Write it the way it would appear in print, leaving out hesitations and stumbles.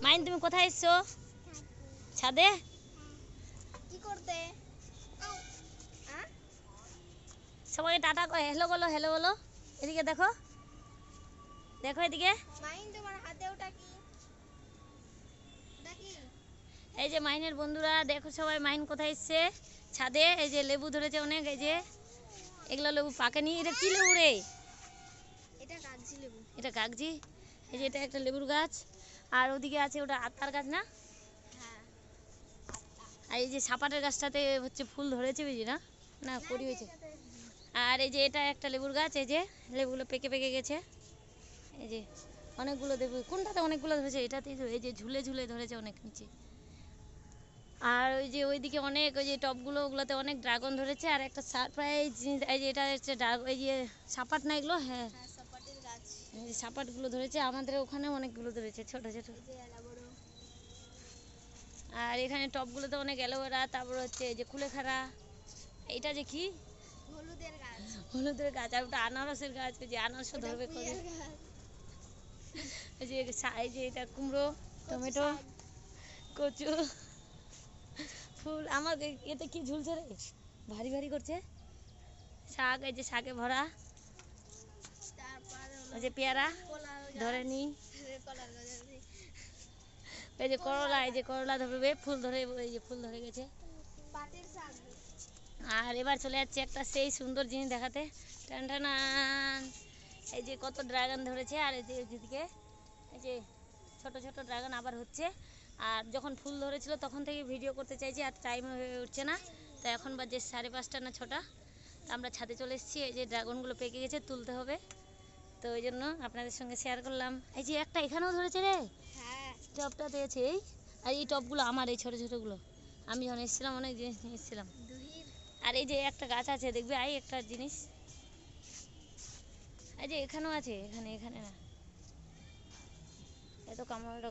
Mine তুমি কোথায় এসছো? ছাদে কি করতে? সবাইকে টাটা হ্যালো বলো, হ্যালো বলো। এদিকে দেখো, দেখো এদিকে। মাইন তোমার হাতে ওটা কি? এই যে মাইনের বন্ধুরা দেখো, সবাই মাইন কোথায় এসছে? ছাদে। এই যে লেবু ধরেছে অনেক, এই যে এগুলো লেবু পাকেনি। এটা কি লেবু রে? এটা কাগজি লেবু। এটা কাগজি। এই যে এটা একটা লেবুর গাছ, আর ওদিকে আছে ওটা আতার গাছ না? হ্যাঁ। আর এই যে সাপাটের গাছটাতে হচ্ছে ফুল ধরেছে, বুঝি না, না করি হয়েছে। আর এই যে এটা একটা লেবুর গাছ, এই যে লেবুগুলো পেকে পেকে গেছে। এই যে অনেকগুলো লেবু, কোনটাতে অনেকগুলো ধরেছে? এটাতেই তো, এই যে ঝুলে ঝুলে ধরেছে অনেক নিচে। আর ওই যে ওইদিকে অনেক, ওই যে টবগুলো, ওগুলোতে অনেক ড্রাগন ধরেছে। আর একটা সারপ্রাইজ জিনিস, এই যে এটা হচ্ছে এই যে সাপাট না এগুলো? হ্যাঁ, সাপাটের গাছ। এই যে সাপাটগুলো ধরেছে, আমাদের ওখানে অনেকগুলো ধরেছে ছোট ছোট। আর এখানে টবগুলোতে অনেক অ্যালোভেরা, তারপর হচ্ছে এই যে কুলেখাড়া। এটা যে কি? হলুদের গাছ। হলুদের গাছ। আর ওটা আনারসের গাছ, ওই যে আনারসও ধরবে করে। এই যে এই যে এটা কুমড়ো, টমেটো, কচু, ফুল। আমার এতে কি ঝুলছে রে, ভারী ভারী করছে। শাক, এই যে শাকে ভরা। ওই যে পেয়ারা ধরেনি। এই যে করলা, এই যে করলা ধরবে, ফুল ধরে, এই যে ফুল ধরে গেছে। আর এবার চলে যাচ্ছে একটা সেই সুন্দর জিনিস দেখাতে। টান টানান। এই যে কত ড্রাগন ধরেছে। আর এই যে এদিকে এই যে ছোট ছোট ড্রাগন আবার হচ্ছে। আর যখন ফুল ধরেছিল তখন থেকে ভিডিও করতে চাইছি, আর টাইম হয়ে উঠছে না। তো এখন বাজে 5:30 না 6টা। তো আমরা ছাদে চলে এসেছি। এই যে ড্রাগনগুলো পেকে গেছে, তুলতে হবে। তো ওই জন্য আপনাদের সঙ্গে শেয়ার করলাম। এই যে একটা এখানেও ধরেছে রে, টবটা দিয়েছে। এই আর এই টবগুলো আমার, এই ছোটো ছোটোগুলো আমি যখন এসেছিলাম অনেক জিনিস নিয়ে এসেছিলাম। আর এই যে একটা গাছ আছে দেখবে, আই একটা জিনিস, এই যে এখানেও আছে, এখানে এখানে না, এত কামড়াটা